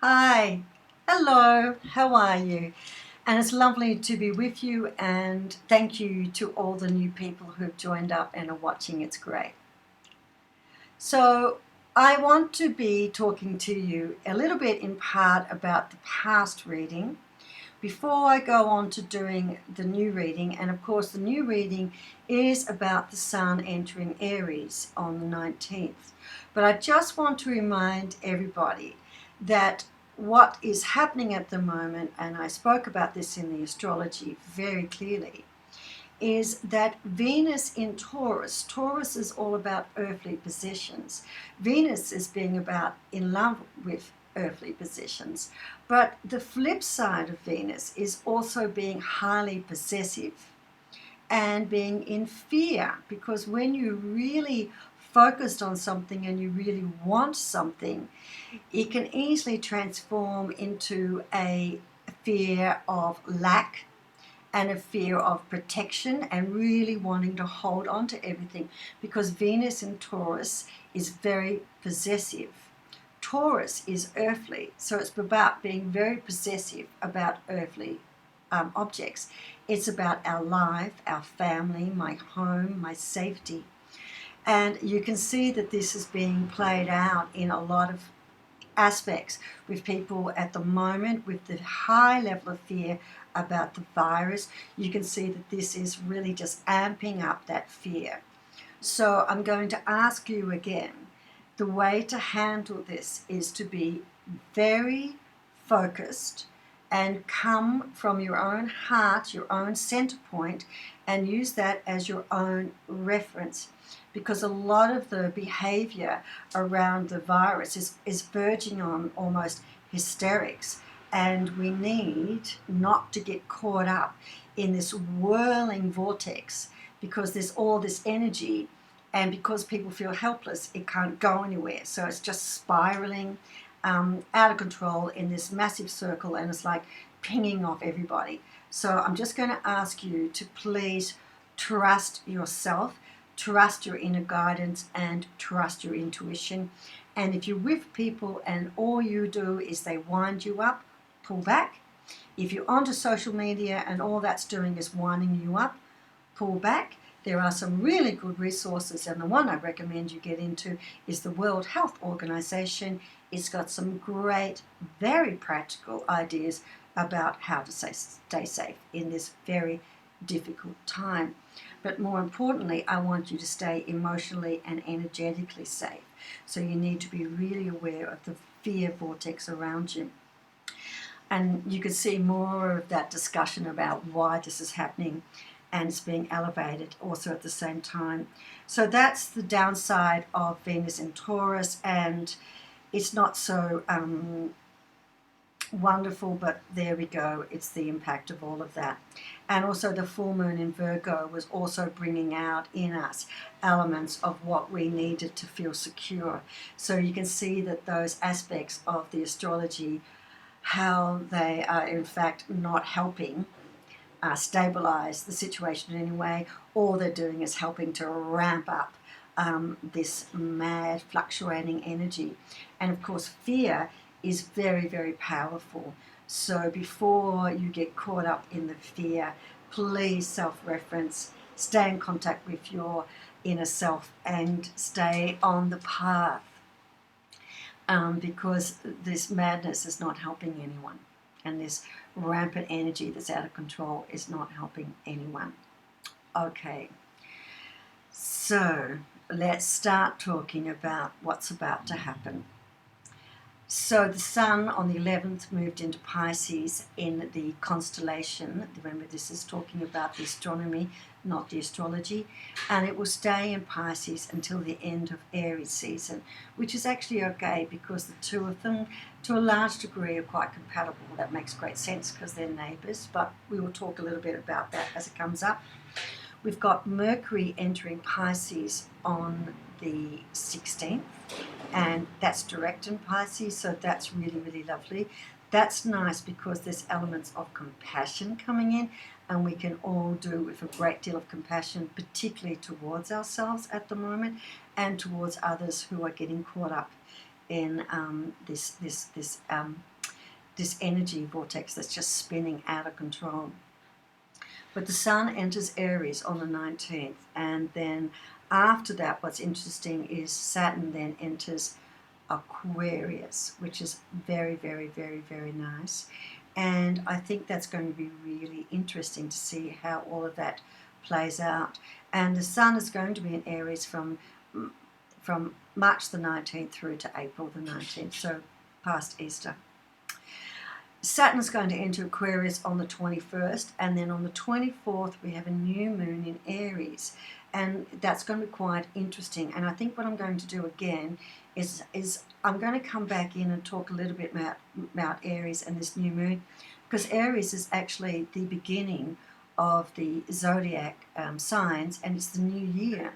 Hi, hello, how are you? And it's lovely to be with you, and thank you to all the new people who've joined up and are watching. It's great. So, I want to be talking to you a little bit in part about the past reading before I go on to doing the new reading. And of course, the new reading is about the Sun entering Aries on the 19th. But I just want to remind everybody that what is happening at the moment, and I spoke about this in the astrology very clearly, is that Venus in Taurus, Taurus is all about earthly possessions. Venus is being about in love with earthly possessions. But the flip side of Venus is also being highly possessive and being in fear, because when you're really focused on something and you really want something, it can easily transform into a fear of lack and a fear of protection and really wanting to hold on to everything, because Venus in Taurus is very possessive. Taurus is earthly, so it's about being very possessive about earthly objects. It's about our life, our family, my home, my safety. And you can see that this is being played out in a lot of aspects with people at the moment, with the high level of fear about the virus. You can see that this is really just amping up that fear. So I'm going to ask you again, the way to handle this is to be very focused and come from your own heart, your own center point, and use that as your own reference. Because a lot of the behavior around the virus is verging on almost hysterics. And we need not to get caught up in this whirling vortex, because there's all this energy, and because people feel helpless, it can't go anywhere. So it's just spiraling out of control in this massive circle, and it's like pinging off everybody. So I'm just going to ask you to please trust yourself, trust your inner guidance, and trust your intuition. And if you're with people and all you do is they wind you up, pull back. If you're onto social media and all that's doing is winding you up, pull back. There are some really good resources, and the one I recommend you get into is the World Health Organization. It's got some great, very practical ideas about how to stay safe in this very difficult time. But more importantly, I want you to stay emotionally and energetically safe. So you need to be really aware of the fear vortex around you. And you can see more of that discussion about why this is happening, and it's being elevated also at the same time. So that's the downside of Venus in Taurus, and it's not so wonderful, but there we go. It's the impact of all of that. And also the full moon in Virgo was also bringing out in us elements of what we needed to feel secure. So you can see that those aspects of the astrology, how they are in fact not helping stabilize the situation in any way. All they're doing is helping to ramp up this mad fluctuating energy. And of course, fear is very, very powerful. So before you get caught up in the fear, please self-reference, stay in contact with your inner self, and stay on the path, because this madness is not helping anyone, and this rampant energy that's out of control is not helping anyone. Okay, so let's start talking about what's about to happen. So the Sun on the 11th moved into Pisces in the constellation. Remember, this is talking about the astronomy, not the astrology. And it will stay in Pisces until the end of Aries season, which is actually okay, because the two of them, to a large degree, are quite compatible. That makes great sense because they're neighbours, but we will talk a little bit about that as it comes up. We've got Mercury entering Pisces on the 16th, and that's direct in Pisces, so that's really, really lovely. That's nice because there's elements of compassion coming in, and we can all do with a great deal of compassion, particularly towards ourselves at the moment and towards others who are getting caught up in this this energy vortex that's just spinning out of control. But the Sun enters Aries on the 19th, and then after that, what's interesting is Saturn then enters Aquarius, which is very, very, very, very nice. And I think that's going to be really interesting to see how all of that plays out. And the Sun is going to be in Aries from March the 19th through to April the 19th, so past Easter. Saturn's going to enter Aquarius on the 21st, and then on the 24th we have a new moon in Aries, and that's going to be quite interesting. And I think what I'm going to do again is I'm going to come back in and talk a little bit about Aries and this new moon, because Aries is actually the beginning of the zodiac signs, and it's the new year.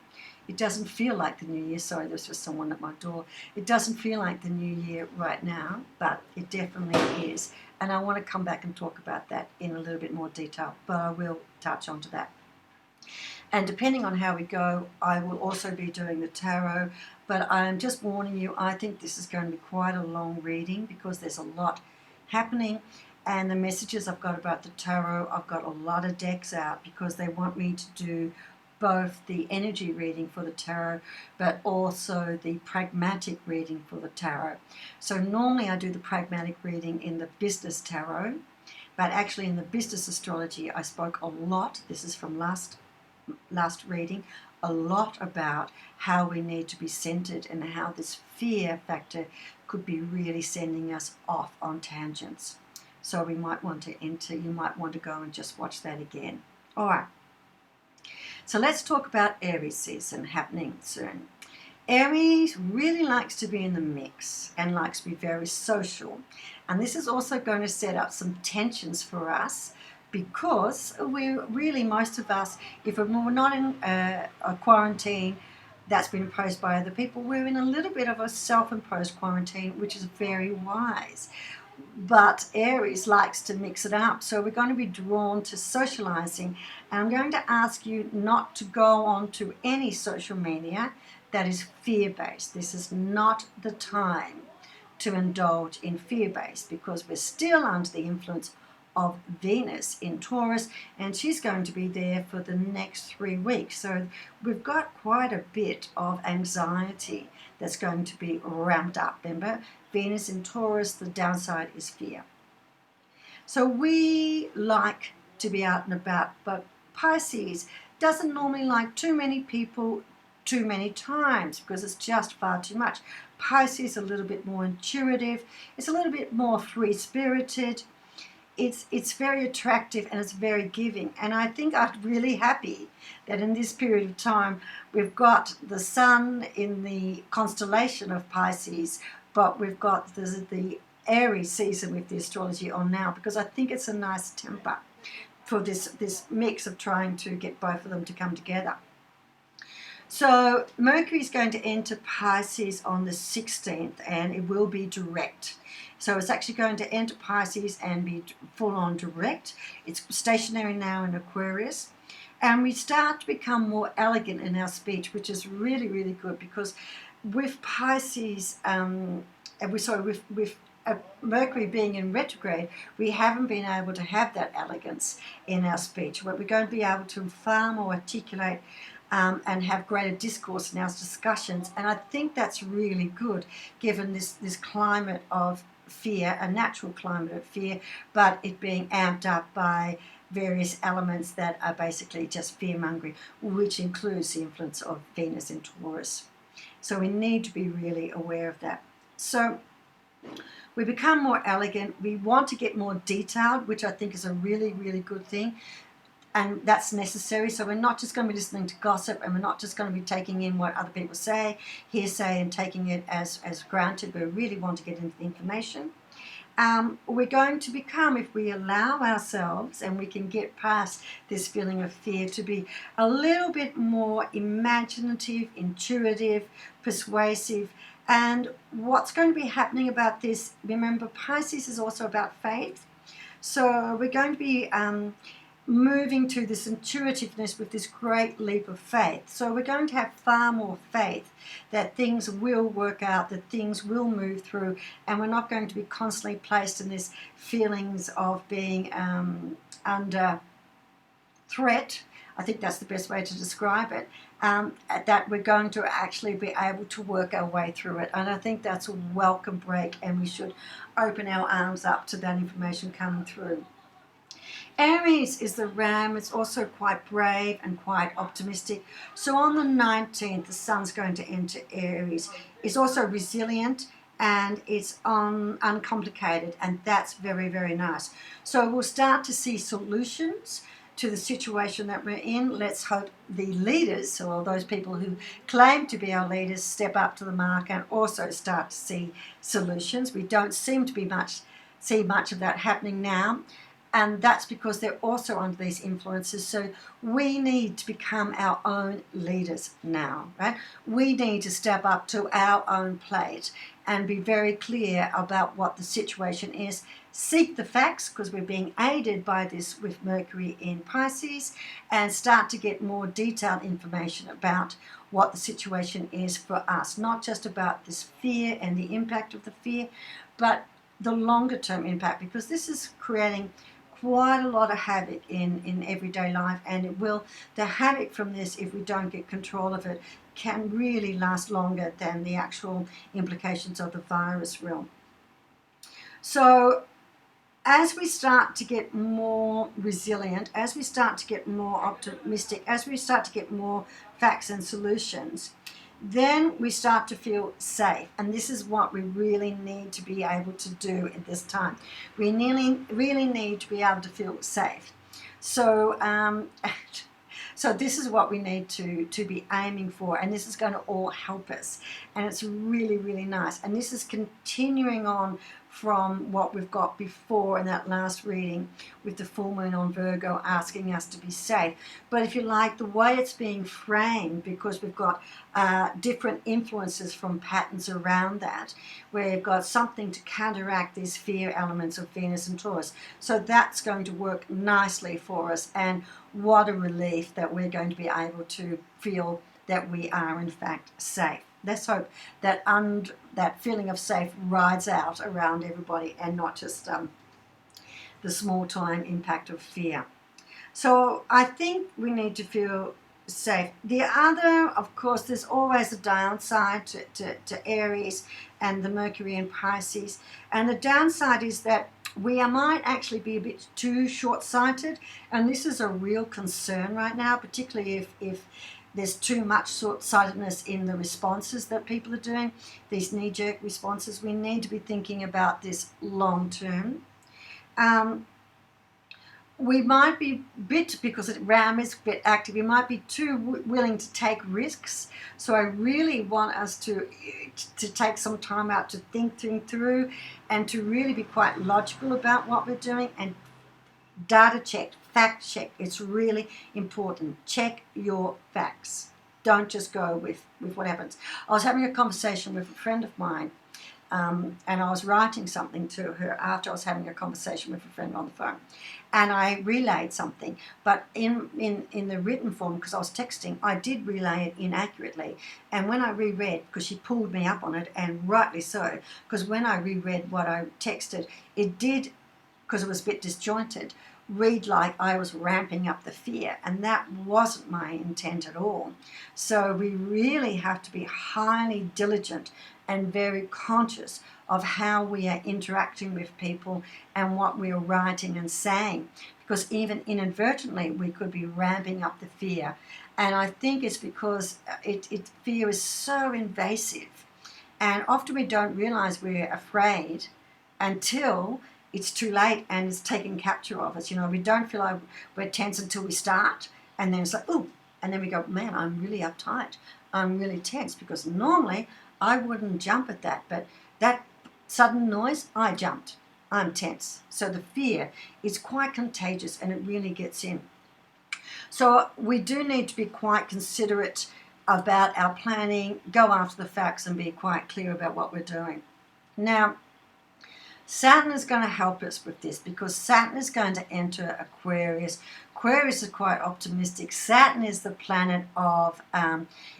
It doesn't feel like the new year. Sorry, there's just someone at my door. It doesn't feel like the new year right now, but it definitely is. And I want to come back and talk about that in a little bit more detail, but I will touch on to that. And depending on how we go, I will also be doing the tarot, but I'm just warning you, I think this is going to be quite a long reading because there's a lot happening. And the messages I've got about the tarot, I've got a lot of decks out because they want me to do both the energy reading for the tarot, but also the pragmatic reading for the tarot. So normally I do the pragmatic reading in the business tarot, but actually in the business astrology I spoke a lot, this is from last reading, a lot about how we need to be centered and how this fear factor could be really sending us off on tangents. So we might want to you might want to go and just watch that again. All right. So let's talk about Aries season happening soon. Aries really likes to be in the mix and likes to be very social. And this is also going to set up some tensions for us because we're really, most of us, if we're not in a quarantine that's been imposed by other people, we're in a little bit of a self-imposed quarantine, which is very wise. But Aries likes to mix it up, so we're going to be drawn to socializing, and I'm going to ask you not to go on to any social media that is fear-based. This is not the time to indulge in fear-based because we're still under the influence of Venus in Taurus, and she's going to be there for the next 3 weeks. So we've got quite a bit of anxiety that's going to be ramped up. Remember, Venus in Taurus, the downside is fear. So we like to be out and about, but Pisces doesn't normally like too many people too many times because it's just far too much. Pisces is a little bit more intuitive, it's a little bit more free-spirited. It's very attractive and it's very giving. And I think I'm really happy that in this period of time we've got the Sun in the constellation of Pisces, but we've got the Aries season with the astrology on now because I think it's a nice temper for this mix of trying to get both of them to come together. So Mercury is going to enter Pisces on the 16th and it will be direct. So it's actually going to enter Pisces and be full-on direct. It's stationary now in Aquarius. And we start to become more elegant in our speech, which is really, really good because with Pisces, with Mercury being in retrograde, we haven't been able to have that elegance in our speech. But we're going to be able to far more articulate and have greater discourse in our discussions. And I think that's really good given this climate of fear, a natural climate of fear, but it being amped up by various elements that are basically just fear-mongering, which includes the influence of Venus in Taurus. So we need to be really aware of that. So we become more elegant. We want to get more detailed, which I think is a really, really good thing. And that's necessary. So we're not just going to be listening to gossip and we're not just going to be taking in what other people say, hearsay, and taking it as granted. We really want to get into the information. We're going to become, if we allow ourselves and we can get past this feeling of fear, to be a little bit more imaginative, intuitive, persuasive. And what's going to be happening about this, remember Pisces is also about faith. So we're going to be moving to this intuitiveness with this great leap of faith. So we're going to have far more faith that things will work out, that things will move through, and we're not going to be constantly placed in this feelings of being under threat. I think that's the best way to describe it, that we're going to actually be able to work our way through it. And I think that's a welcome break, and we should open our arms up to that information coming through. Aries is the ram. It's also quite brave and quite optimistic. So on the 19th, the sun's going to enter Aries. It's also resilient and it's uncomplicated, and that's very, very nice. So we'll start to see solutions to the situation that we're in. Let's hope the leaders, or those people who claim to be our leaders, step up to the mark and also start to see solutions. We don't seem to see much of that happening now, and that's because they're also under these influences. So we need to become our own leaders now, right? We need to step up to our own plate and be very clear about what the situation is. Seek the facts, because we're being aided by this with Mercury in Pisces, and start to get more detailed information about what the situation is for us. Not just about this fear and the impact of the fear, but the longer term impact, because this is creating quite a lot of havoc in everyday life, and the havoc from this, if we don't get control of it, can really last longer than the actual implications of the virus will. So as we start to get more resilient, as we start to get more optimistic, as we start to get more facts and solutions, then we start to feel safe. And this is what we really need to be able to do at this time. We really need to be able to feel safe. So so this is what we need to be aiming for, and this is going to all help us. And it's really, really nice. And this is continuing on from what we've got before in that last reading with the full moon on Virgo asking us to be safe. But if you like, the way it's being framed, because we've got different influences from patterns around that, where we've got something to counteract these fear elements of Venus and Taurus. So that's going to work nicely for us, and what a relief that we're going to be able to feel that we are in fact safe. Let's hope that that feeling of safe rides out around everybody, and not just the small time impact of fear. So I think we need to feel safe. The other, of course, there's always a downside to Aries and the Mercury in Pisces. And the downside is that we might actually be a bit too short-sighted. And this is a real concern right now, particularly if there's too much short-sightedness in the responses that people are doing, these knee-jerk responses. We need to be thinking about this long-term. We might be a bit, because Ram is a bit active, we might be too willing to take risks. So I really want us to take some time out to think through and to really be quite logical about what we're doing, and data check, fact check. It's really important. Check your facts. Don't just go with what happens. I was having a conversation with a friend of mine, and I was writing something to her after I was having a conversation with a friend on the phone. And I relayed something, but in the written form, because I was texting, I did relay it inaccurately. And when I reread, because she pulled me up on it, and rightly so, because when I reread what I texted, it did, because it was a bit disjointed, read like I was ramping up the fear, and that wasn't my intent at all. So we really have to be highly diligent and very conscious of how we are interacting with people and what we are writing and saying, because even inadvertently we could be ramping up the fear. And I think it's because fear is so invasive, and often we don't realize we're afraid until it's too late and it's taken capture of us. We don't feel like we're tense until we start, and then it's like, ooh, and then we go, man, I'm really uptight. I'm really tense, because normally I wouldn't jump at that, but that sudden noise, I jumped. I'm tense. So the fear is quite contagious, and it really gets in. So we do need to be quite considerate about our planning, go after the facts, and be quite clear about what we're doing. Now, Saturn is going to help us with this because Saturn is going to enter Aquarius. Aquarius is quite optimistic. Saturn is the planet of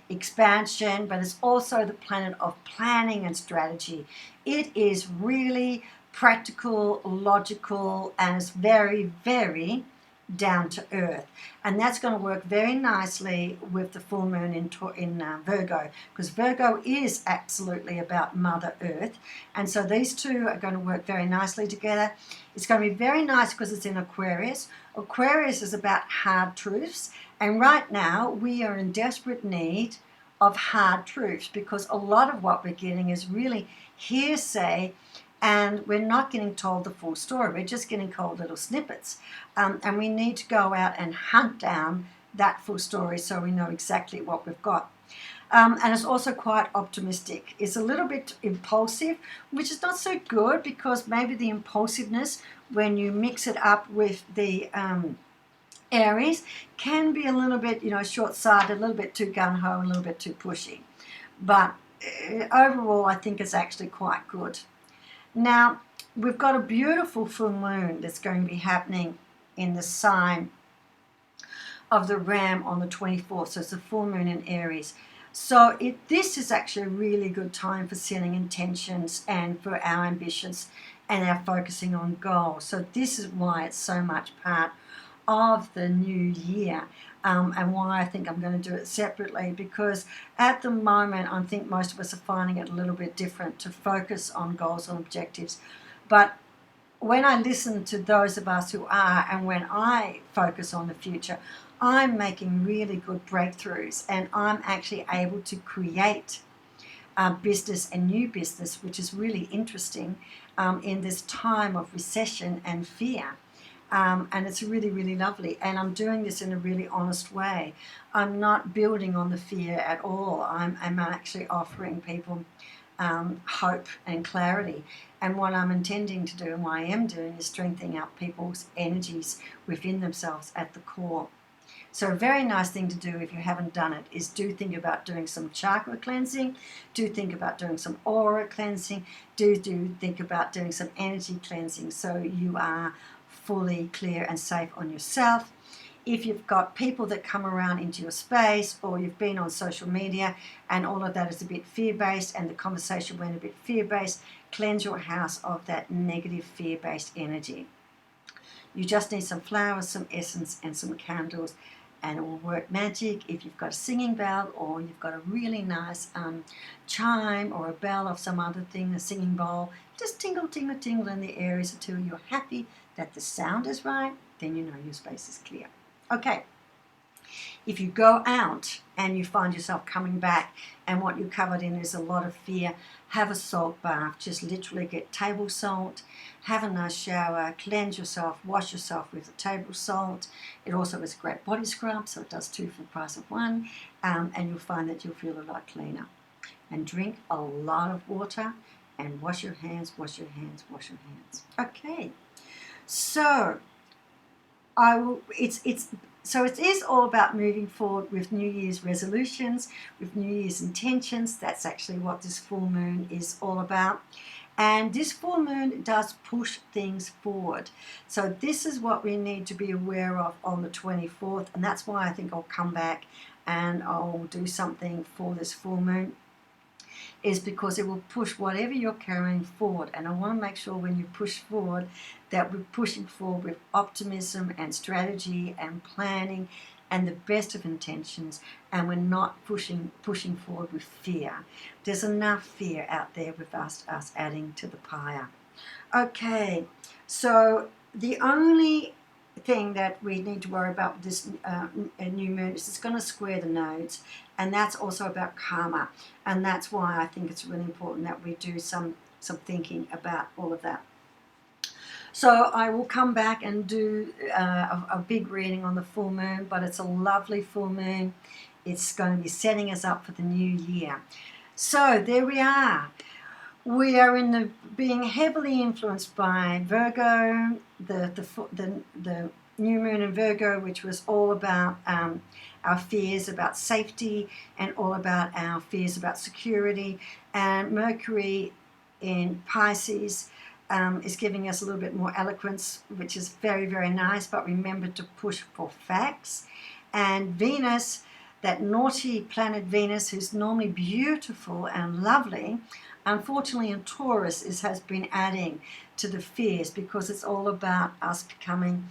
expansion, but it's also the planet of planning and strategy. It is really practical, logical, and it's very, very down to earth, and that's going to work very nicely with the full moon in Virgo, because Virgo is absolutely about Mother Earth, and so these two are going to work very nicely together. It's going to be very nice because it's in Aquarius. Aquarius is about hard truths, and right now we are in desperate need of hard truths because a lot of what we're getting is really hearsay. And we're not getting told the full story. We're just getting told little snippets. And we need to go out and hunt down that full story so we know exactly what we've got. And it's also quite optimistic. It's a little bit impulsive, which is not so good because maybe the impulsiveness, when you mix it up with the Aries, can be a little bit, short-sighted, a little bit too gung-ho, a little bit too pushy. But overall, I think it's actually quite good. Now, we've got a beautiful full moon that's going to be happening in the sign of the Ram on the 24th. So it's a full moon in Aries. So this is actually a really good time for setting intentions and for our ambitions and our focusing on goals. So this is why it's so much part of the new year. And why I think I'm going to do it separately, because at the moment I think most of us are finding it a little bit different to focus on goals and objectives. But when I listen to those of us who are, and when I focus on the future, I'm making really good breakthroughs, and I'm actually able to create business and new business, which is really interesting in this time of recession and fear. And it's really, really lovely. And I'm doing this in a really honest way. I'm not building on the fear at all. I'm actually offering people hope and clarity. And what I'm intending to do and what I am doing is strengthening up people's energies within themselves at the core. So a very nice thing to do if you haven't done it is do think about doing some chakra cleansing, do think about doing some aura cleansing, do think about doing some energy cleansing so you are fully clear and safe on yourself. If you've got people that come around into your space, or you've been on social media and all of that is a bit fear-based and the conversation went a bit fear-based, cleanse your house of that negative fear-based energy. You just need some flowers, some essence and some candles, and it will work magic. If you've got a singing bell, or you've got a really nice chime or a bell of some other thing, a singing bowl, just tingle, tingle, tingle in the areas until you're happy that the sound is right, then you know your space is clear. Okay, if you go out and you find yourself coming back and what you're covered in is a lot of fear, have a salt bath. Just literally get table salt, have a nice shower, cleanse yourself, wash yourself with the table salt. It also is a great body scrub, so it does two for the price of one, and you'll find that you'll feel a lot cleaner. And drink a lot of water and wash your hands, wash your hands, wash your hands. Okay. So it is all about moving forward with New Year's resolutions, with New Year's intentions. That's actually what this full moon is all about. And this full moon does push things forward. So this is what we need to be aware of on the 24th. And that's why I think I'll come back and I'll do something for this full moon, is because it will push whatever you're carrying forward. And I want to make sure when you push forward that we're pushing forward with optimism and strategy and planning and the best of intentions, and we're not pushing forward with fear. There's enough fear out there with us adding to the pile. Okay, so the only thing that we need to worry about with this new moon is it's going to square the nodes, and that's also about karma, and that's why I think it's really important that we do some thinking about all of that. So I will come back and do a big reading on the full moon, but it's a lovely full moon. It's going to be setting us up for the new year. So there we are. We are being heavily influenced by Virgo, the new moon in Virgo, which was all about our fears about safety and all about our fears about security, and Mercury in Pisces, is giving us a little bit more eloquence, which is very, very nice, but remember to push for facts. And Venus, that naughty planet Venus, who's normally beautiful and lovely, unfortunately in Taurus has been adding to the fears, because it's all about us becoming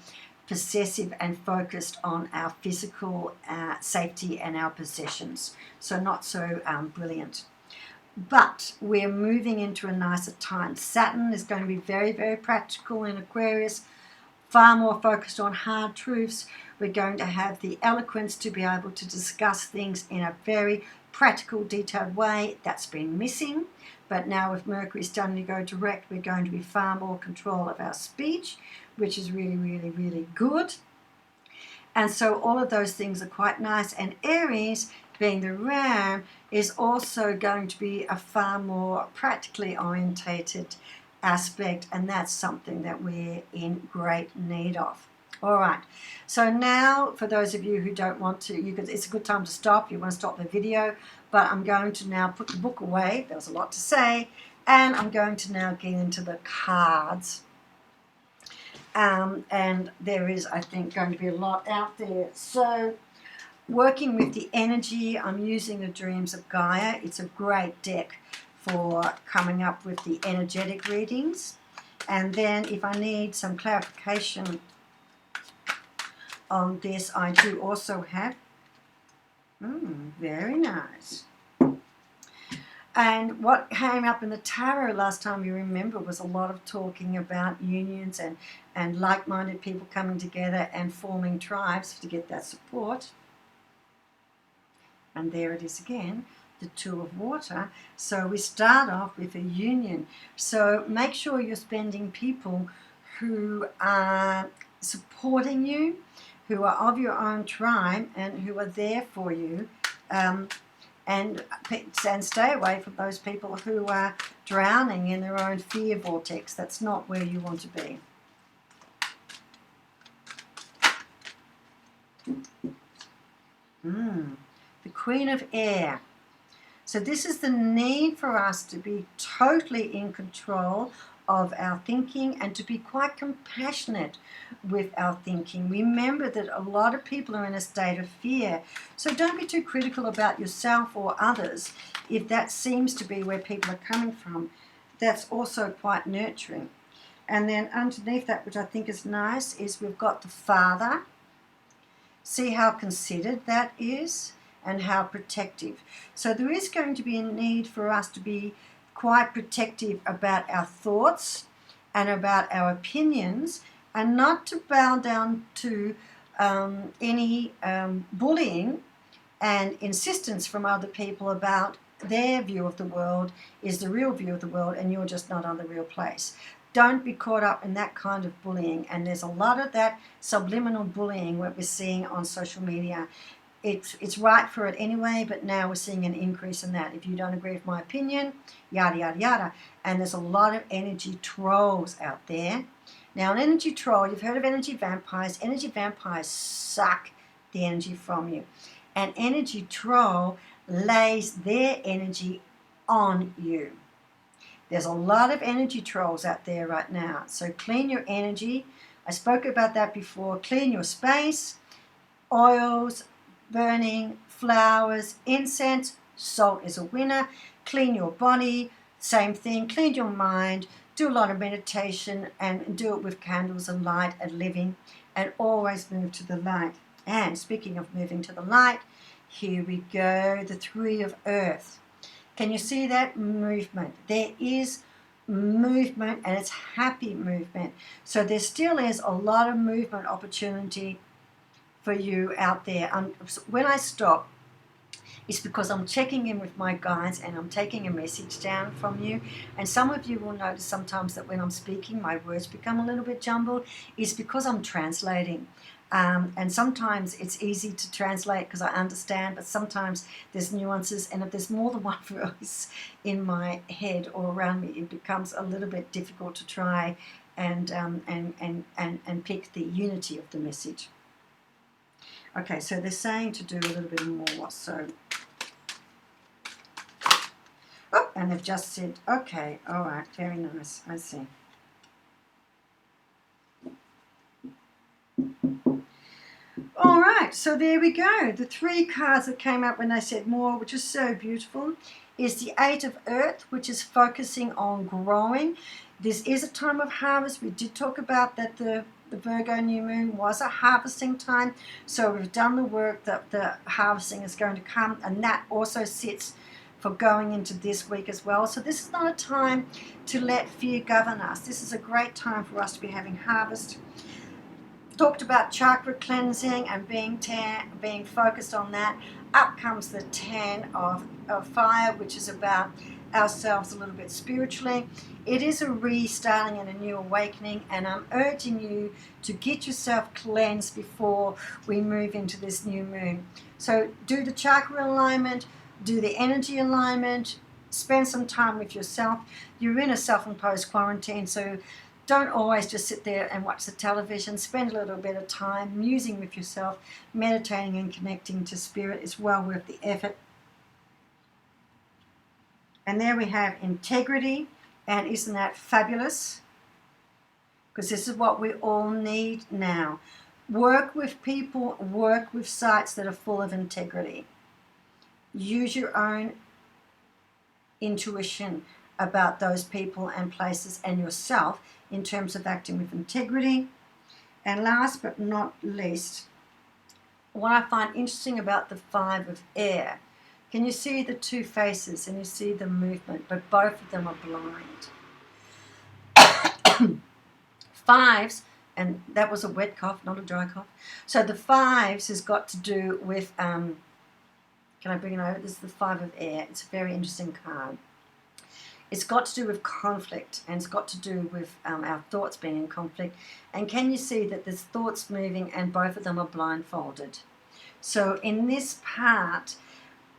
possessive and focused on our physical safety and our possessions. So not so brilliant. But we're moving into a nicer time. Saturn is going to be very, very practical in Aquarius, far more focused on hard truths. We're going to have the eloquence to be able to discuss things in a very practical, detailed way. That's been missing. But now with Mercury starting to go direct, we're going to be far more control of our speech, which is really, really, really good. And so all of those things are quite nice. And Aries, being the ram, is also going to be a far more practically orientated aspect, and that's something that we're in great need of. All right, so now for those of you who don't want to, it's a good time to stop. You want to stop the video, but I'm going to now put the book away. There was a lot to say, and I'm going to now get into the cards. And there is, I think, going to be a lot out there. So working with the energy, I'm using the Dreams of Gaia. It's a great deck for coming up with the energetic readings. And then if I need some clarification on this, I do also have, very nice. And what came up in the tarot last time, you remember, was a lot of talking about unions and like-minded people coming together and forming tribes to get that support. And there it is again, the Two of Water. So we start off with a union. So make sure you're spending people who are supporting you, who are of your own tribe and who are there for you. And stay away from those people who are drowning in their own fear vortex. That's not where you want to be. The Queen of Air. So this is the need for us to be totally in control of our thinking and to be quite compassionate with our thinking. Remember that a lot of people are in a state of fear. So don't be too critical about yourself or others. If that seems to be where people are coming from, that's also quite nurturing. And then underneath that, which I think is nice, is we've got the Father. See how considered that is and how protective. So there is going to be a need for us to be quite protective about our thoughts and about our opinions, and not to bow down to any bullying and insistence from other people about their view of the world is the real view of the world and you're just not on the real place. Don't be caught up in that kind of bullying. And there's a lot of that subliminal bullying that we're seeing on social media. It's right for it anyway, but now we're seeing an increase in that. If you don't agree with my opinion, yada, yada, yada. And there's a lot of energy trolls out there. Now, an energy troll, you've heard of energy vampires. Energy vampires suck the energy from you. An energy troll lays their energy on you. There's a lot of energy trolls out there right now. So clean your energy. I spoke about that before. Clean your space, oils, burning, flowers, incense. Salt is a winner. Clean your body, same thing. Clean your mind. Do a lot of meditation and do it with candles and light and living, and always move to the light. And speaking of moving to the light, here we go, the Three of Earth. Can you see that movement? There is movement, and it's happy movement. So there still is a lot of movement opportunity for you out there. When I stop, it's because I'm checking in with my guides and I'm taking a message down from you. And some of you will notice sometimes that when I'm speaking, my words become a little bit jumbled. It's because I'm translating. And sometimes it's easy to translate because I understand, but sometimes there's nuances, and if there's more than one voice in my head or around me, it becomes a little bit difficult to try and pick the unity of the message. Okay, so they're saying to do a little bit more. So, oh, and they've just said, okay, all right, very nice. I see. right, so there we go. The 3 cards that came up when I said more, which is so beautiful, is the 8 of Earth, which is focusing on growing. This is a time of harvest. We did talk about that the Virgo New Moon was a harvesting time. So we've done the work that the harvesting is going to come, and that also sits for going into this week as well. So this is not a time to let fear govern us. This is a great time for us to be having harvest. Talked about chakra cleansing and being focused on that. Up comes the 10 of fire, which is about ourselves a little bit spiritually. It is a restarting and a new awakening, and I'm urging you to get yourself cleansed before we move into this new moon. So do the chakra alignment, do the energy alignment, spend some time with yourself. You're in a self-imposed quarantine, so don't always just sit there and watch the television. Spend a little bit of time musing with yourself, meditating and connecting to spirit. Is well worth the effort. And there we have integrity. And isn't that fabulous? Because this is what we all need now. Work with people, work with sites that are full of integrity. Use your own intuition about those people and places and yourself in terms of acting with integrity. And last but not least, what I find interesting about the 5 of air, can you see the 2 faces and you see the movement, but both of them are blind. 5s, and that was a wet cough, not a dry cough. So the 5s has got to do with, can I bring it over? This is the 5 of air. It's a very interesting card. It's got to do with conflict, and it's got to do with our thoughts being in conflict. And can you see that there's thoughts moving and both of them are blindfolded? So in this part,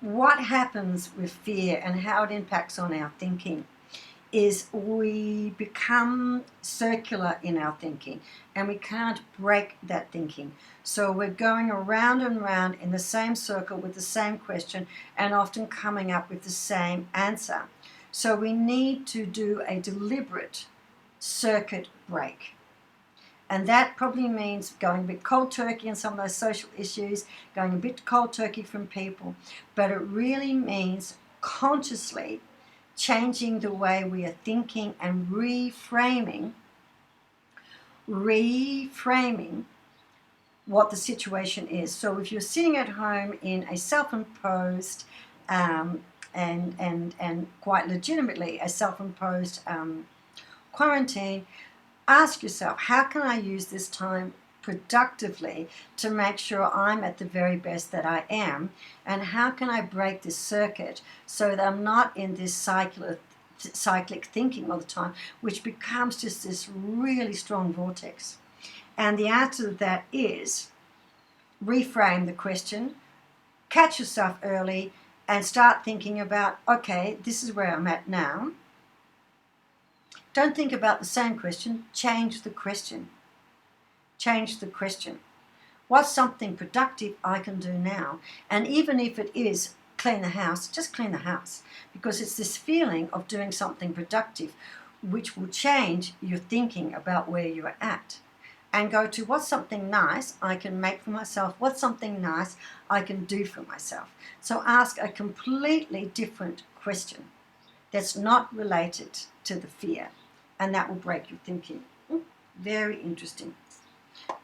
what happens with fear and how it impacts on our thinking is we become circular in our thinking and we can't break that thinking. So we're going around and round in the same circle with the same question and often coming up with the same answer. So we need to do a deliberate circuit break. And that probably means going a bit cold turkey on some of those social issues, going a bit cold turkey from people. But it really means consciously changing the way we are thinking and reframing what the situation is. So if you're sitting at home in a self-imposed and quite legitimately a self-imposed quarantine, ask yourself, how can I use this time productively to make sure I'm at the very best that I am, and how can I break this circuit so that I'm not in this cyclic thinking all the time, which becomes just this really strong vortex. And the answer to that is reframe the question, catch yourself early, and start thinking about, okay, this is where I'm at now. Don't think about the same question, change the question. Change the question. What's something productive I can do now? And even if it is clean the house, just clean the house. Because it's this feeling of doing something productive which will change your thinking about where you're at. And go to what's something nice I can make for myself, what's something nice I can do for myself. So ask a completely different question that's not related to the fear, and that will break your thinking. Very interesting.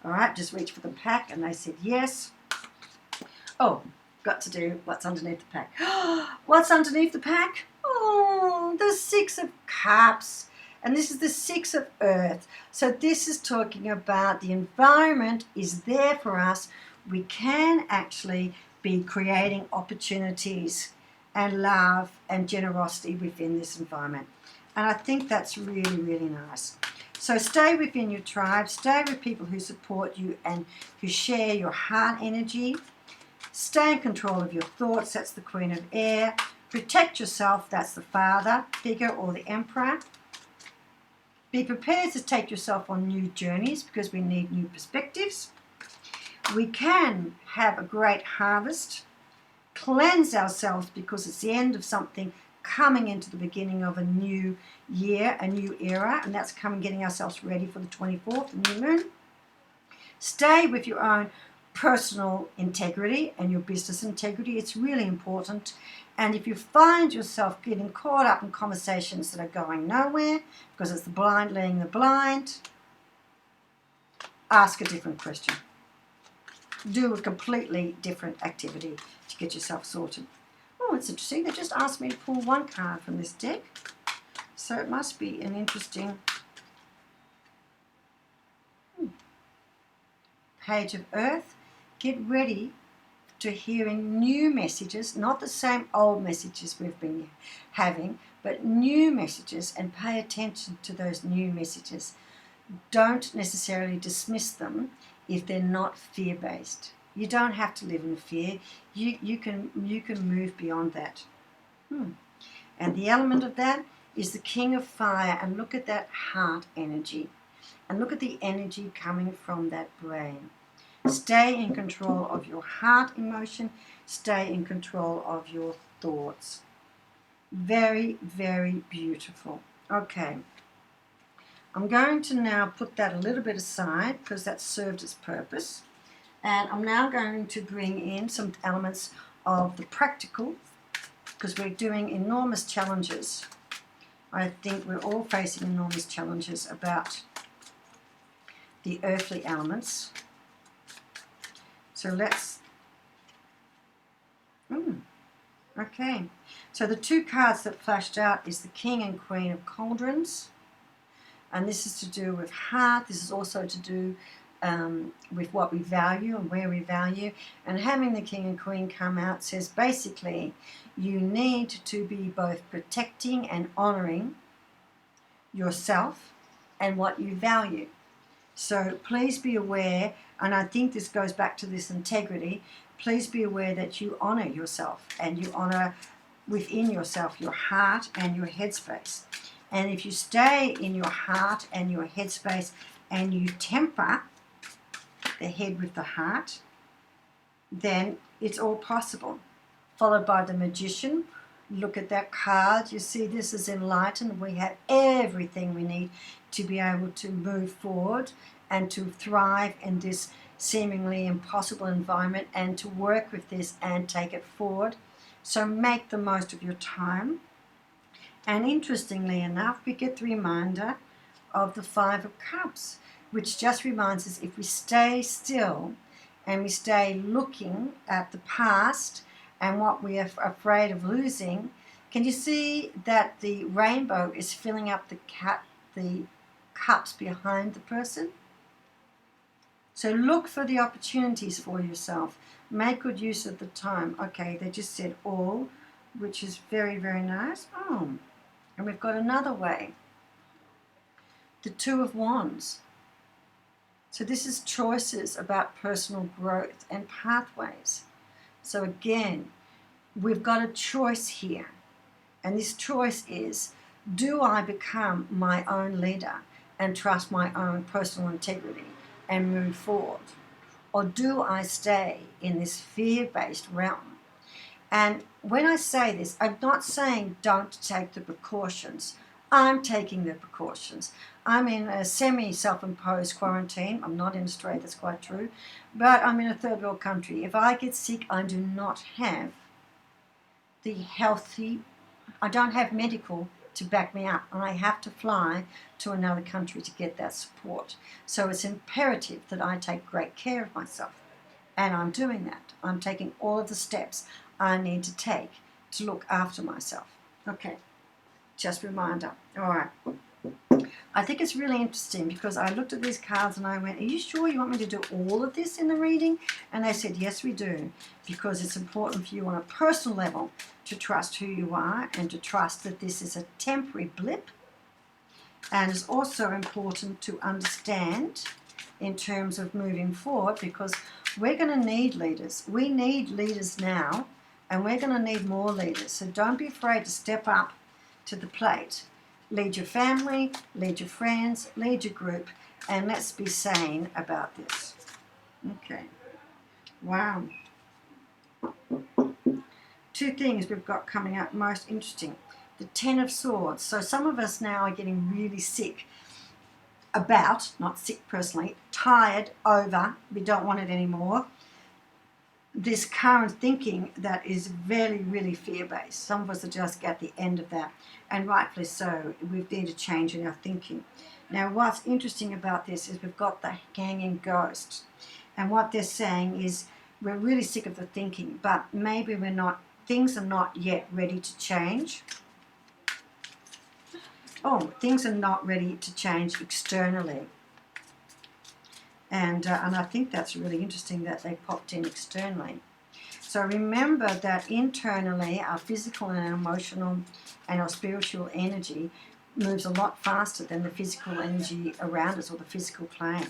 All right, just reach for the pack, and they said yes. Oh, got to do what's underneath the pack. What's underneath the pack? Oh, the 6 of Cups. And this is the 6 of Earth. So this is talking about the environment is there for us. We can actually be creating opportunities and love and generosity within this environment. And I think that's really, really nice. So stay within your tribe. Stay with people who support you and who share your heart energy. Stay in control of your thoughts. That's the Queen of Air. Protect yourself. That's the Father figure or the Emperor. Be prepared to take yourself on new journeys because we need new perspectives. We can have a great harvest. Cleanse ourselves because it's the end of something coming into the beginning of a new year, a new era, and that's coming, getting ourselves ready for the 24th, the new moon. Stay with your own personal integrity and your business integrity. It's really important. And if you find yourself getting caught up in conversations that are going nowhere because it's the blind leading the blind, ask a different question. Do a completely different activity to get yourself sorted. Oh, it's interesting. They just asked me to pull one card from this deck. So it must be an interesting Page of Earth. Get ready to hearing new messages, not the same old messages we've been having, but new messages, and pay attention to those new messages. Don't necessarily dismiss them if they're not fear-based. You don't have to live in fear. You can move beyond that. And the element of that is the King of Fire, and look at that heart energy. And look at the energy coming from that brain. Stay in control of your heart emotion. Stay in control of your thoughts. Very, very beautiful. Okay. I'm going to now put that a little bit aside because that served its purpose. And I'm now going to bring in some elements of the practical, because we're doing enormous challenges. I think we're all facing enormous challenges about the earthly elements. So let's... okay. So the two cards that flashed out is the King and Queen of Cauldrons. And this is to do with heart. This is also to do with what we value and where we value. And having the King and Queen come out says basically you need to be both protecting and honoring yourself and what you value. So please be aware, and I think this goes back to this integrity, please be aware that you honor yourself and you honor within yourself your heart and your headspace. And if you stay in your heart and your headspace and you temper the head with the heart, then it's all possible. Followed by the Magician. Look at that card. You see, this is enlightened. We have everything we need to be able to move forward and to thrive in this seemingly impossible environment and to work with this and take it forward. So make the most of your time. And interestingly enough, we get the reminder of the Five of Cups, which just reminds us if we stay still and we stay looking at the past and what we are afraid of losing, can you see that the rainbow is filling up the cups behind the person? So look for the opportunities for yourself. Make good use of the time. Okay, they just said all, which is very, very nice. Oh, and we've got another way. The Two of Wands. So this is choices about personal growth and pathways. So again, we've got a choice here. And this choice is, do I become my own leader and trust my own personal integrity and move forward? Or do I stay in this fear-based realm? And when I say this, I'm not saying don't take the precautions. I'm taking the precautions. I'm in a semi-self-imposed quarantine. I'm not in Australia, that's quite true. But I'm in a third world country. If I get sick, I do not have the healthy, I don't have medical to back me up. I have to fly to another country to get that support. So it's imperative that I take great care of myself. And I'm doing that. I'm taking all of the steps I need to take to look after myself. Okay, just a reminder. All right. I think it's really interesting because I looked at these cards and I went, are you sure you want me to do all of this in the reading? And they said, yes, we do, because it's important for you on a personal level to trust who you are and to trust that this is a temporary blip. And it's also important to understand in terms of moving forward, because we're going to need leaders. We need leaders now, and we're going to need more leaders. So don't be afraid to step up to the plate. Lead your family, lead your friends, lead your group, and let's be sane about this. Okay. Wow. Two things we've got coming up most interesting. The Ten of Swords. So some of us now are getting really sick about, not sick personally, tired, over, we don't want it anymore. this current thinking that is very, really fear-based. Some of us are just at the end of that, and rightfully so. We need a change in our thinking. Now, what's interesting about this is we've got the hanging ghost, and what they're saying is we're really sick of the thinking, but maybe we're not. Things are not yet ready to change. Oh, things are not ready to change externally. And I think that's really interesting that they popped in externally. So remember that internally, our physical and our emotional and our spiritual energy moves a lot faster than the physical energy around us or the physical plane.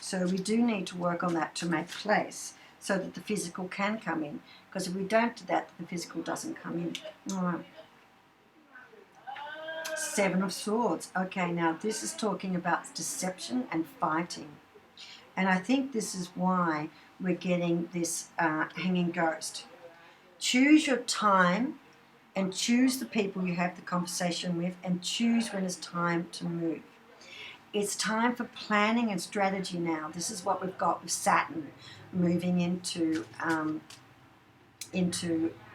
So we do need to work on that to make place so that the physical can come in. Because if we don't do that, the physical doesn't come in. All right. Seven of Swords. Okay, now this is talking about deception and fighting. And I think this is why we're getting this hanging ghost. Choose your time and choose the people you have the conversation with and choose when it's time to move. It's time for planning and strategy now. This is what we've got with Saturn moving into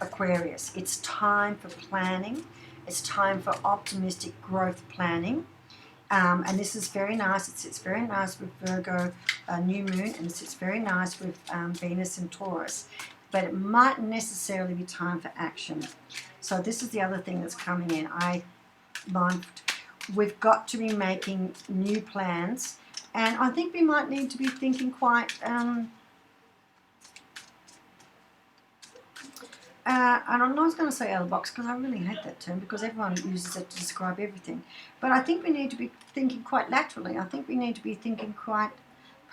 Aquarius. It's time for planning. It's time for optimistic growth planning. And this is very nice. It sits very nice with Virgo New Moon, and it sits very nice with Venus and Taurus. But it mightn't necessarily be time for action. So this is the other thing that's coming in. We've got to be making new plans, and I think we might need to be thinking quite. And I'm not going to say out of the box because I really hate that term because everyone uses it to describe everything. But I think we need to be thinking quite laterally. I think we need to be thinking quite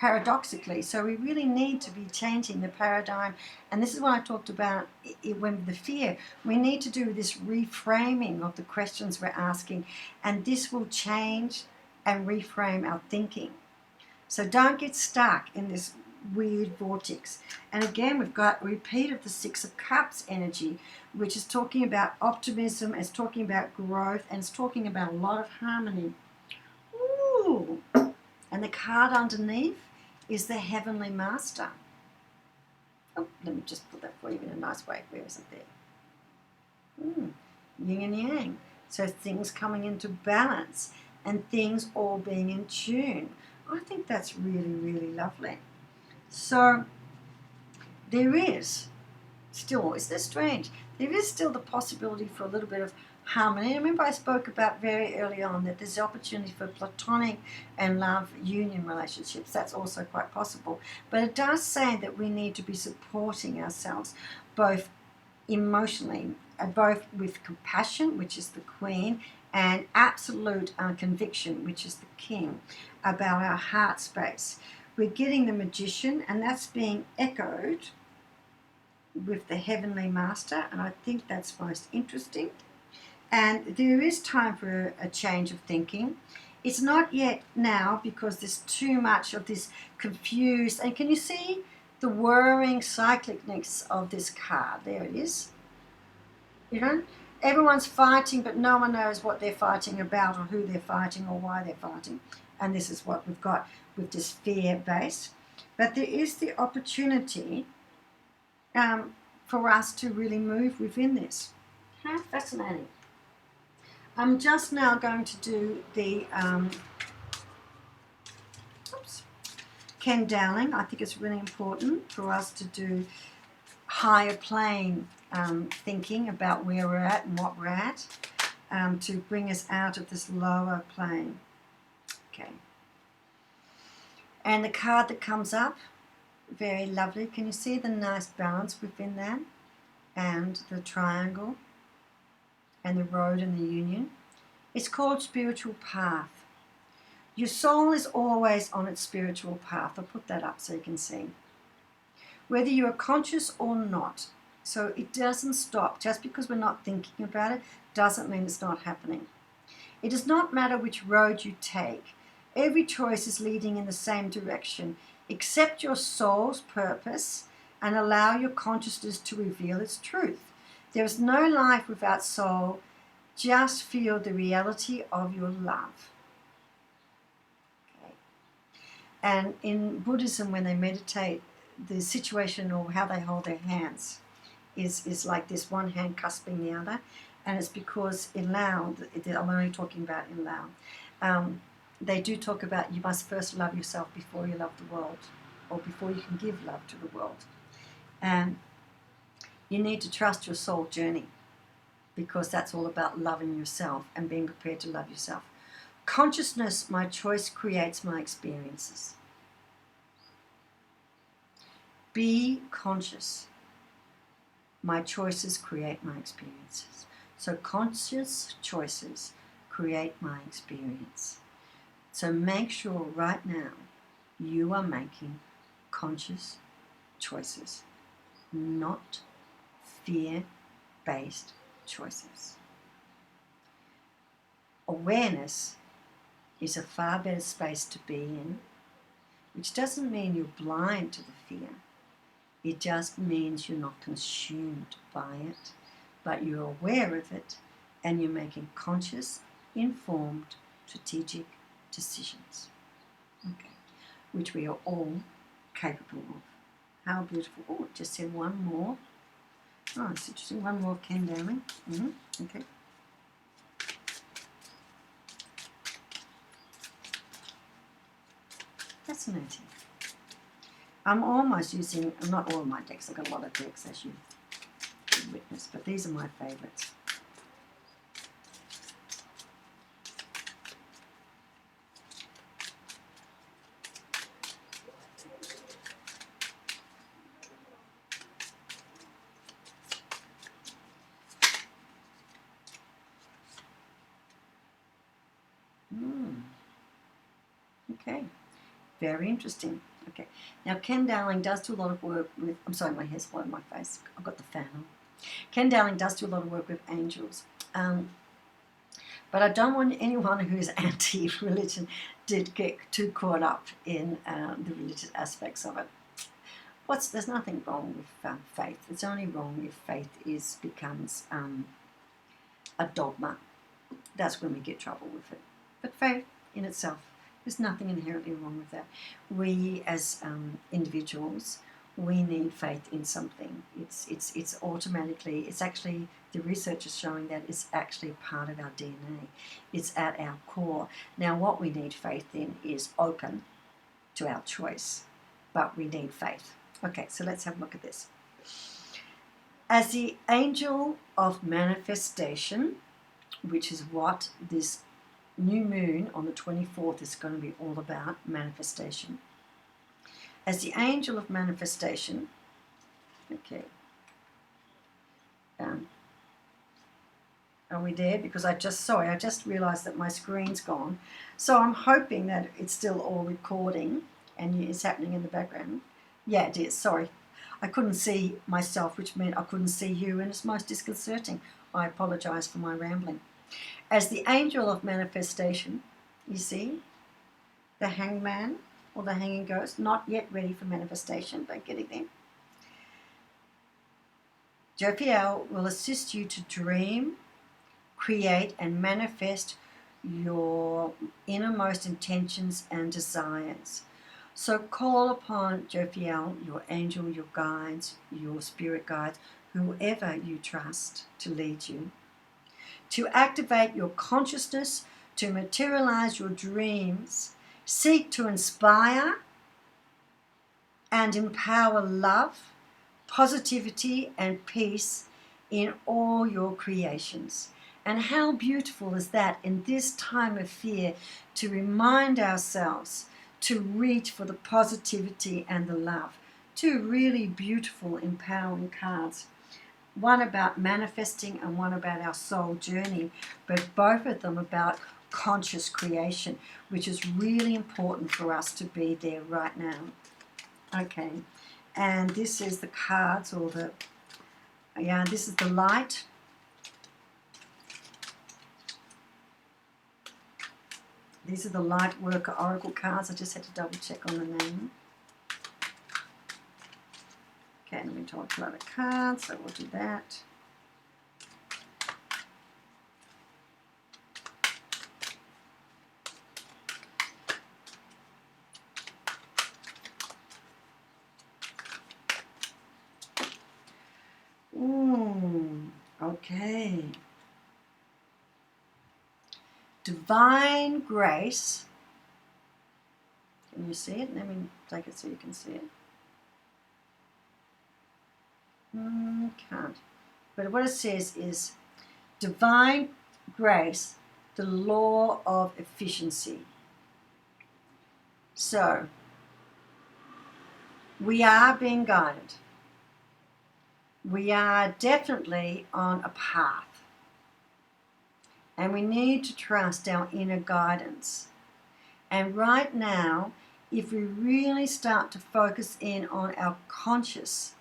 paradoxically. So we really need to be changing the paradigm. And this is what I talked about when the fear. We need to do this reframing of the questions we're asking. And this will change and reframe our thinking. So don't get stuck in this weird vortex. And again, we've got a repeat of the Six of Cups energy, which is talking about optimism, it's talking about growth, and it's talking about a lot of harmony. Ooh! And the card underneath is the Heavenly Master. Oh, let me just put that for you in a nice way. Where is it there? Yin and Yang. So things coming into balance and things all being in tune. I think that's really, really lovely. So there is still, is this strange? There is still the possibility for a little bit of harmony. Remember I spoke about very early on that there's opportunity for platonic and love union relationships. That's also quite possible. But it does say that we need to be supporting ourselves both emotionally, both with compassion, which is the Queen, and absolute conviction, which is the King, about our heart space. We're getting the Magician, and that's being echoed with the Heavenly Master, and I think that's most interesting. And there is time for a change of thinking. It's not yet now because there's too much of this confused, and can you see the whirring cyclicness of this card? There it is. You know, everyone's fighting, but no one knows what they're fighting about or who they're fighting or why they're fighting. And this is what we've got with this fear base. But there is the opportunity for us to really move within this. How fascinating. I'm just now going to do the Ken Dowling. I think it's really important for us to do higher plane thinking about where we're at and what we're at to bring us out of this lower plane. Okay. And the card that comes up, very lovely. Can you see the nice balance within that? And the triangle and the road and the union. It's called spiritual path. Your soul is always on its spiritual path. I'll put that up so you can see. Whether you are conscious or not. So it doesn't stop. Just because we're not thinking about it doesn't mean it's not happening. It does not matter which road you take. Every choice is leading in the same direction. Accept your soul's purpose and allow your consciousness to reveal its truth. There is no life without soul. Just feel the reality of your love. Okay. And in Buddhism, when they meditate, the situation or how they hold their hands is like this, one hand cusping the other, and it's because in Lao, I'm only talking about in Lao, they do talk about you must first love yourself before you love the world, or before you can give love to the world. And you need to trust your soul journey, because that's all about loving yourself and being prepared to love yourself. Consciousness, my choice creates my experiences. Be conscious. My choices create my experiences. So conscious choices create my experience. So make sure right now you are making conscious choices, not fear-based choices. Awareness is a far better space to be in, which doesn't mean you're blind to the fear. It just means you're not consumed by it, but you're aware of it and you're making conscious, informed, strategic decisions. Okay, which we are all capable of. How beautiful. Oh, it just said one more. Oh, it's interesting. One more of Ken Dowling. Okay. Fascinating. I'm almost using, not all of my decks, I've got a lot of decks as you can witness, but these are my favourites. Okay, very interesting. Okay, now Ken Dowling does do a lot of work with, I'm sorry, my hair's all over my face. I've got the fan on. Ken Dowling does do a lot of work with angels. But I don't want anyone who's anti-religion to get too caught up in the religious aspects of it. There's nothing wrong with faith. It's only wrong if faith becomes a dogma. That's when we get trouble with it. But faith in itself, there's nothing inherently wrong with that. We as individuals, we need faith in something. It's automatically, it's actually, the research is showing that it's actually part of our DNA. It's at our core. Now what we need faith in is open to our choice, but we need faith. Okay, so let's have a look at this. As the angel of manifestation, which is what this new moon on the 24th is going to be all about, manifestation. As the angel of manifestation, okay, are we there? Because I just realized that my screen's gone. So I'm hoping that it's still all recording and it's happening in the background. Yeah, it is, sorry. I couldn't see myself, which meant I couldn't see you, and it's most disconcerting. I apologize for my rambling. As the angel of manifestation, you see, the hangman or the hanging ghost, not yet ready for manifestation, but getting there. Jophiel will assist you to dream, create, and manifest your innermost intentions and desires. So call upon Jophiel, your angel, your guides, your spirit guides, whoever you trust to lead you, to activate your consciousness, to materialize your dreams. Seek to inspire and empower love, positivity, and peace in all your creations. And how beautiful is that in this time of fear, to remind ourselves to reach for the positivity and the love. Two really beautiful, empowering cards. One about manifesting and one about our soul journey, but both of them about conscious creation, which is really important for us to be there right now. Okay, and this is the cards, or this is the light. These are the light worker oracle cards. I just had to double check on the name. Okay, let me talk about the cards, so we'll do that. Okay. Divine grace. Can you see it? Let me take it so you can see it. Can't. But what it says is divine grace, the law of efficiency. So, we are being guided. We are definitely on a path. And we need to trust our inner guidance. And right now, if we really start to focus in on our conscious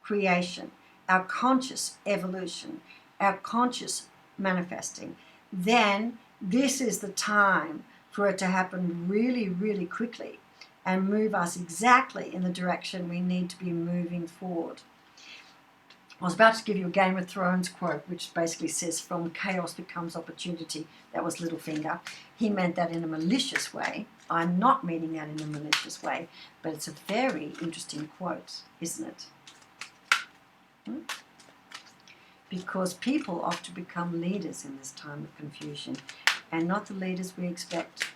creation, our conscious evolution, our conscious manifesting, then this is the time for it to happen really, really quickly and move us exactly in the direction we need to be moving forward. I was about to give you a Game of Thrones quote, which basically says, from chaos becomes opportunity. That was Littlefinger. He meant that in a malicious way. I'm not meaning that in a malicious way, but it's a very interesting quote, isn't it? Because people often become leaders in this time of confusion, and not the leaders we expect.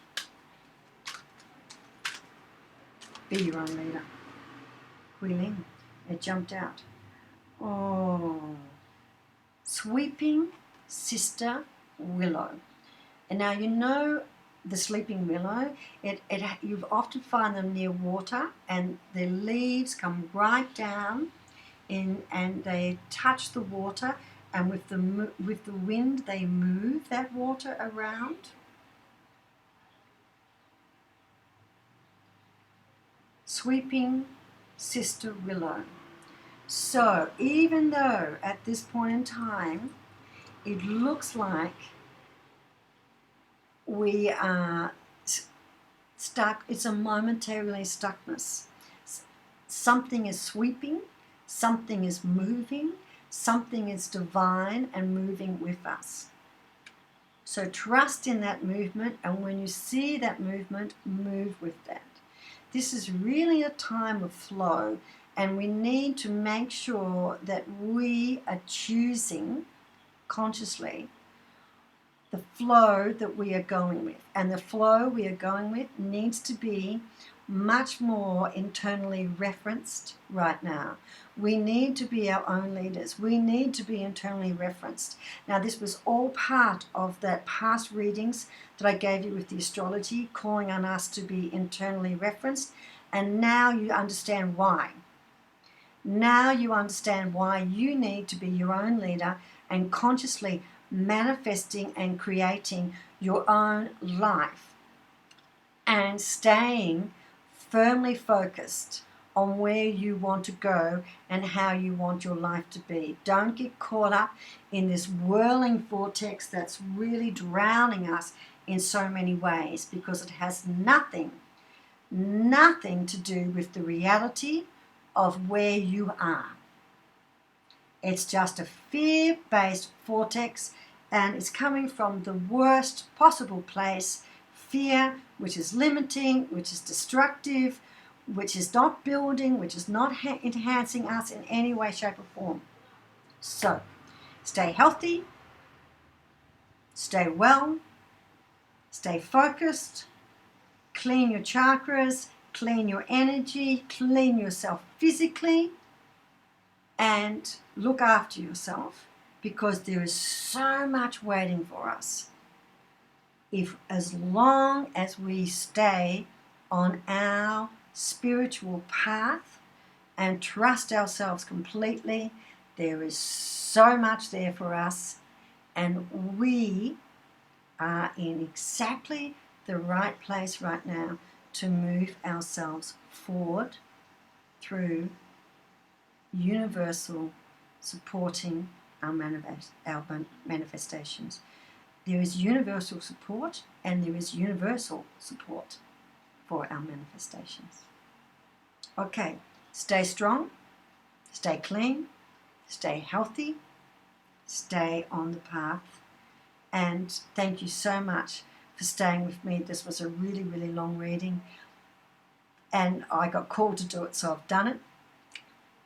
Be your own leader. Quilling, it jumped out. Oh, sweeping sister willow. And now you know the sleeping willow, you often find them near water, and their leaves come right down in, and they touch the water, and with the wind they move that water around. Sweeping sister willow. So even though at this point in time it looks like we are stuck, it's a momentarily stuckness. Something is sweeping, something is moving, something is divine and moving with us. So trust in that movement, and when you see that movement, move with that. This is really a time of flow, and we need to make sure that we are choosing consciously the flow that we are going with. And the flow we are going with needs to be much more internally referenced right now. We need to be our own leaders. We need to be internally referenced. Now, this was all part of that past readings that I gave you with the astrology, calling on us to be internally referenced. And now you understand why. Now you understand why you need to be your own leader and consciously manifesting and creating your own life and staying firmly focused on where you want to go and how you want your life to be. Don't get caught up in this whirling vortex that's really drowning us in so many ways, because it has nothing to do with the reality of where you are. It's just a fear-based vortex, and it's coming from the worst possible place. Fear, which is limiting, which is destructive, which is not building, which is not enhancing us in any way, shape, or form. So, stay healthy, stay well, stay focused, clean your chakras, clean your energy, clean yourself physically, and look after yourself, because there is so much waiting for us. As long as we stay on our spiritual path and trust ourselves completely, there is so much there for us, and we are in exactly the right place right now to move ourselves forward through universal supporting our manifestations. There is universal support, and there is universal support for our manifestations. Okay, stay strong, stay clean, stay healthy, stay on the path, and thank you so much for staying with me. This was a really, really long reading, and I got called to do it, so I've done it.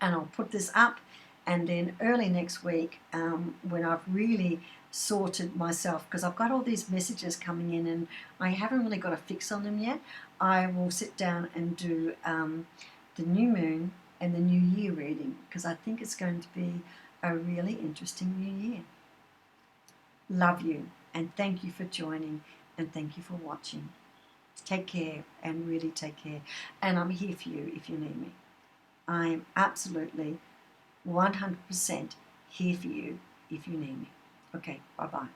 And I'll put this up, And then early next week, when I've really sorted myself, because I've got all these messages coming in and I haven't really got a fix on them yet, I will sit down and do the new moon and the new year reading, because I think it's going to be a really interesting new year. Love you, and thank you for joining, and thank you for watching. Take care, and really take care. And I'm here for you if you need me. I'm absolutely 100% here for you if you need me. Okay, bye-bye.